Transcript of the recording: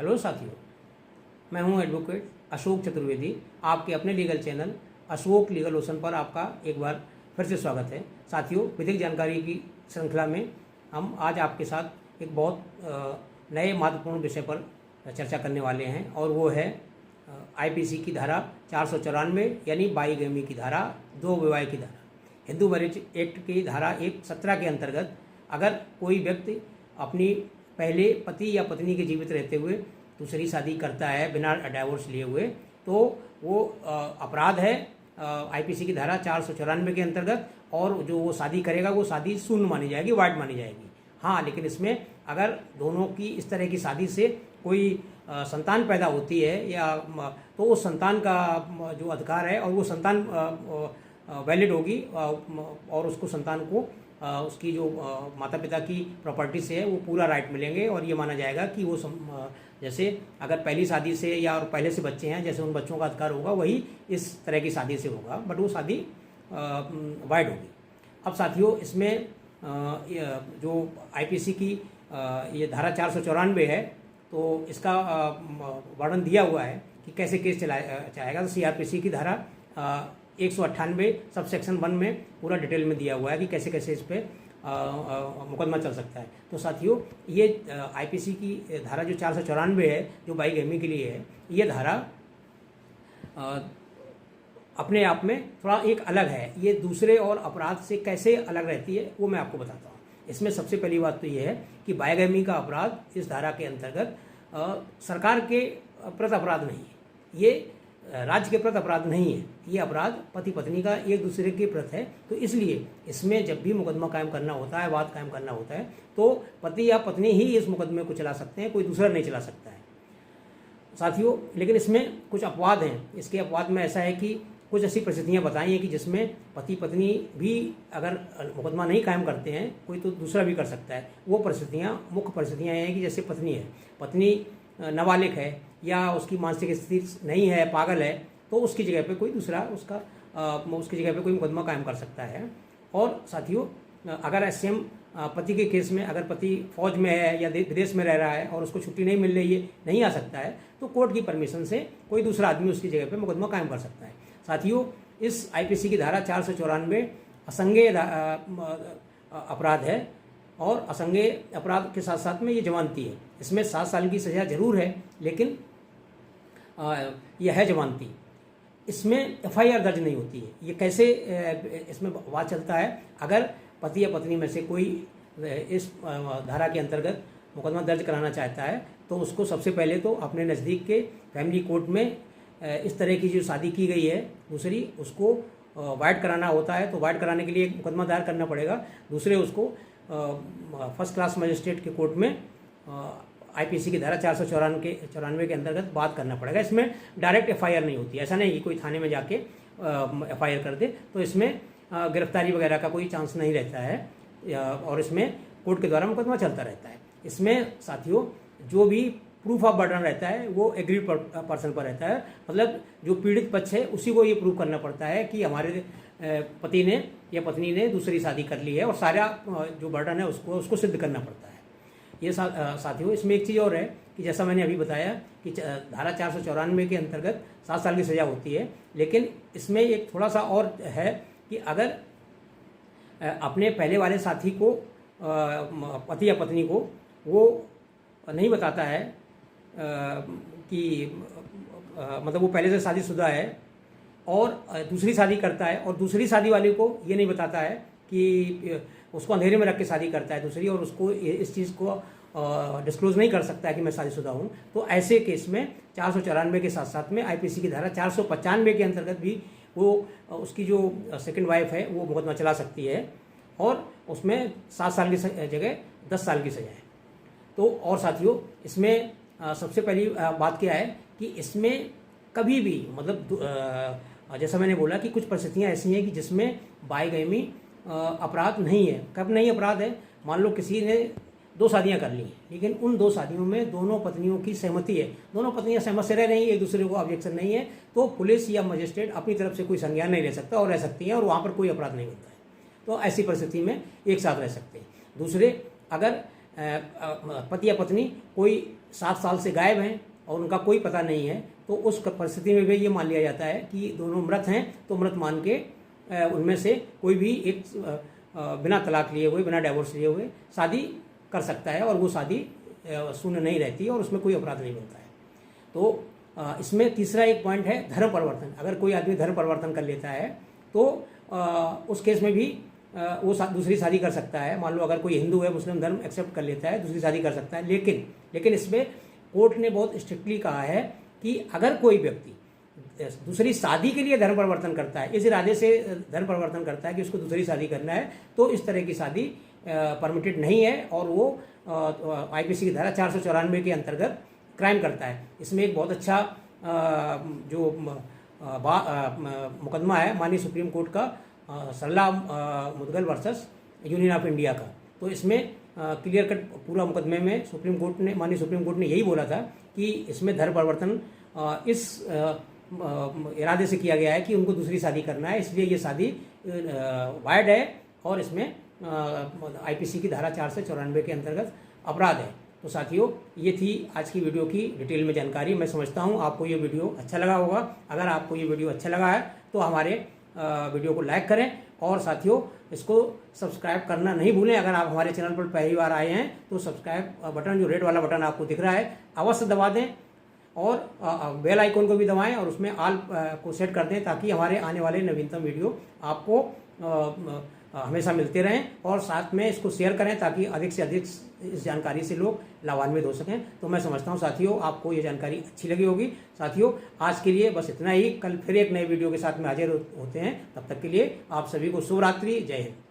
Hello साथियों, मैं हूं एडवोकेट अशोक चतुर्वेदी। आपके अपने legal channel Ashok legal ocean पर आपका एक बार फिर से स्वागत है। साथियों, विधिक जानकारी की श्रृंखला में हम आज आपके साथ एक बहुत नए महत्वपूर्ण विषय पर चर्चा करने वाले हैं और वो है आईपीसी की धारा 494 यानी बाईगैमी की धारा, दो विवाह की धारा। हिंदू मैरिज एक्ट की धारा 117 के अंतर्गत अगर कोई व्यक्ति अपनी पहले पति या पत्नी के जीवित रहते हुए दूसरी शादी करता है बिना डाइवोर्स लिए हुए, तो वो अपराध है आईपीसी की धारा 494 के अंतर्गत, और जो वो शादी करेगा वो शादी शून्य मानी जाएगी, वाइड मानी जाएगी। हाँ, लेकिन इसमें अगर दोनों की इस तरह की शादी से कोई संतान पैदा होती है या तो उस संतान का जो अधिकार है और वो संतान वैलिड होगी और उसको संतान को उसकी जो माता पिता की प्रॉपर्टी से है वो पूरा राइट मिलेंगे, और ये माना जाएगा कि वो जैसे अगर पहली शादी से या और पहले से बच्चे हैं, जैसे उन बच्चों का अधिकार होगा वही इस तरह की शादी से होगा, बट वो शादी वाइड होगी। अब साथियों, इसमें जो आईपीसी की ये धारा 494 है, तो इसका वर्णन दिया हुआ है कि कैसे केस चलाएगा। तो सीआरपीसी की धारा 198 सब सेक्शन 1 में पूरा डिटेल में दिया हुआ है कि कैसे कैसे इस पर मुकदमा चल सकता है। तो साथियों, ये आईपीसी की धारा जो 494 है, जो बाईगैमी के लिए है, ये धारा अपने आप में थोड़ा एक अलग है। ये दूसरे और अपराध से कैसे अलग रहती है वो मैं आपको बताता हूँ। इसमें सबसे पहली बात तो ये है कि बाईगैमी का अपराध इस धारा के अंतर्गत सरकार के प्रति अपराध नहीं है, ये राज्य के प्रति अपराध नहीं है, ये अपराध पति पत्नी का एक दूसरे के प्रति है। तो इसलिए इसमें जब भी मुकदमा कायम करना होता है, वाद कायम करना होता है, तो पति या पत्नी ही इस मुकदमे को चला सकते हैं, कोई दूसरा नहीं चला सकता है साथियों। लेकिन इसमें कुछ अपवाद हैं। इसके अपवाद में ऐसा है कि कुछ ऐसी परिस्थितियाँ बताई हैं कि जिसमें पति पत्नी भी अगर मुकदमा नहीं कायम करते हैं, कोई तो दूसरा भी कर सकता है। वो परिस्थितियाँ, मुख्य परिस्थितियाँ हैं कि जैसे पत्नी नाबालिग है या उसकी मानसिक स्थिति नहीं है, पागल है, तो उसकी जगह पे कोई दूसरा उसकी जगह पे कोई मुकदमा कायम कर सकता है। और साथियों, अगर सेम पति के केस में अगर पति फौज में है या विदेश में रह रहा है और उसको छुट्टी नहीं मिल रही है, नहीं आ सकता है, तो कोर्ट की परमिशन से कोई दूसरा आदमी उसकी जगह पे मुकदमा कायम कर सकता है। साथियों, इस आईपीसी की धारा 494 असंज्ञेय अपराध है, और असंज्ञेय अपराध के साथ साथ में ये जमानती है। इसमें 7 साल की सज़ा जरूर है, लेकिन यह है जमानती। इसमें एफआईआर दर्ज नहीं होती है। ये कैसे इसमें बात चलता है, अगर पति या पत्नी में से कोई इस धारा के अंतर्गत मुकदमा दर्ज कराना चाहता है, तो उसको सबसे पहले तो अपने नज़दीक के फैमिली कोर्ट में इस तरह की जो शादी की गई है दूसरी, उसको वाइड कराना होता है। तो वाइड कराने के लिए एक मुकदमा दायर करना पड़ेगा। दूसरे उसको फर्स्ट क्लास मजिस्ट्रेट के कोर्ट में आईपीसी की धारा 494 के अंतर्गत बात करना पड़ेगा। इसमें डायरेक्ट एफआईआर नहीं होती है। ऐसा नहीं कि कोई थाने में जाके एफआईआर कर दे, तो इसमें गिरफ्तारी वगैरह का कोई चांस नहीं रहता है, और इसमें कोर्ट के द्वारा मुकदमा चलता रहता है। इसमें साथियों, जो भी प्रूफ ऑफ बर्डन रहता है वो एग्रीड पर्सन पर रहता है। मतलब जो पीड़ित पक्ष है उसी को ये प्रूव करना पड़ता है कि हमारे पति ने या पत्नी ने दूसरी शादी कर ली है, और सारा जो बर्डन है उसको सिद्ध करना पड़ता है। ये साथियों, इसमें एक चीज़ और है कि जैसा मैंने अभी बताया कि धारा 494 के अंतर्गत 7 साल की सज़ा होती है, लेकिन इसमें एक थोड़ा सा और है कि अगर अपने पहले वाले साथी को, पति या पत्नी को, वो नहीं बताता है कि मतलब वो पहले से शादीशुदा है और दूसरी शादी करता है, और दूसरी शादी वाले को ये नहीं बताता है कि उसको अंधेरे में रख के शादी करता है दूसरी, और उसको इस चीज़ को डिस्क्लोज नहीं कर सकता है कि मैं शादीशुदा हूँ, तो ऐसे केस में 494 के साथ साथ में आईपीसी की धारा 495 के अंतर्गत भी वो उसकी जो सेकंड वाइफ है वो मुकदमा चला सकती है, और उसमें 7 साल की जगह 10 साल की सज़ा है। तो और साथियों, इसमें सबसे पहली बात क्या है कि इसमें कभी भी मतलब जैसा मैंने बोला कि कुछ परिस्थितियाँ ऐसी हैं कि जिसमें बाईगैमी अपराध नहीं है। कब नहीं अपराध है, मान लो किसी ने 2 शादियाँ कर ली, लेकिन उन 2 शादियों में दोनों पत्नियों की सहमति है, दोनों पत्नियाँ सहमत से रह रही हैं, एक दूसरे को ऑब्जेक्शन नहीं है, तो पुलिस या मजिस्ट्रेट अपनी तरफ से कोई संज्ञान नहीं ले सकता और रह सकती हैं, और वहाँ पर कोई अपराध नहीं होता है। तो ऐसी परिस्थिति में एक साथ रह सकते हैं। दूसरे, अगर पति या पत्नी कोई 7 साल से गायब हैं और उनका कोई पता नहीं है, तो उस परिस्थिति में भी ये मान लिया जाता है कि दोनों मृत हैं, तो मृत मान के उनमें से कोई भी एक बिना तलाक लिए हुए, बिना डाइवोर्स लिए हुए शादी कर सकता है और वो शादी शून्य नहीं रहती और उसमें कोई अपराध नहीं बनता है। तो इसमें तीसरा एक पॉइंट है धर्म परिवर्तन। अगर कोई आदमी धर्म परिवर्तन कर लेता है तो उस केस में भी वो दूसरी शादी कर सकता है। मान लो अगर कोई हिंदू है, मुस्लिम धर्म एक्सेप्ट कर लेता है, दूसरी शादी कर सकता है। लेकिन इसमें कोर्ट ने बहुत स्ट्रिक्टली कहा है कि अगर कोई व्यक्ति दूसरी शादी के लिए धर्म परिवर्तन करता है, इस इरादे से धर्म परिवर्तन करता है कि उसको दूसरी शादी करना है, तो इस तरह की शादी परमिटेड नहीं है और वो आईपीसी की धारा 494 के अंतर्गत क्राइम करता है। इसमें एक बहुत अच्छा जो मुकदमा है माननीय सुप्रीम कोर्ट का Sarla Mudgal versus union of India का, तो इसमें क्लियर कट पूरा मुकदमे में माननीय सुप्रीम कोर्ट ने यही बोला था कि इसमें धर्म परिवर्तन इस इरादे से किया गया है कि उनको दूसरी शादी करना है, इसलिए ये शादी वायड है और इसमें आईपीसी की धारा 494 के अंतर्गत अपराध है। तो साथियों, ये थी आज की वीडियो की डिटेल में जानकारी। मैं समझता हूँ आपको ये वीडियो अच्छा लगा होगा। अगर आपको ये वीडियो अच्छा लगा है तो हमारे वीडियो को लाइक करें और साथियों इसको सब्सक्राइब करना नहीं भूलें। अगर आप हमारे चैनल पर पहली बार आए हैं तो सब्सक्राइब बटन, जो रेड वाला बटन आपको दिख रहा है, अवश्य दबा दें और बेल आइकन को भी दबाएं और उसमें ऑल को सेट कर दें ताकि हमारे आने वाले नवीनतम वीडियो आपको हमेशा मिलते रहें। और साथ में इसको शेयर करें ताकि अधिक से अधिक इस जानकारी से लोग लाभान्वित हो सकें। तो मैं समझता हूँ साथियों आपको ये जानकारी अच्छी लगी होगी। साथियों, आज के लिए बस इतना ही। कल फिर एक नए वीडियो के साथ में हाजिर होते हैं। तब तक के लिए आप सभी को शुभ रात्रि। जय हिंद।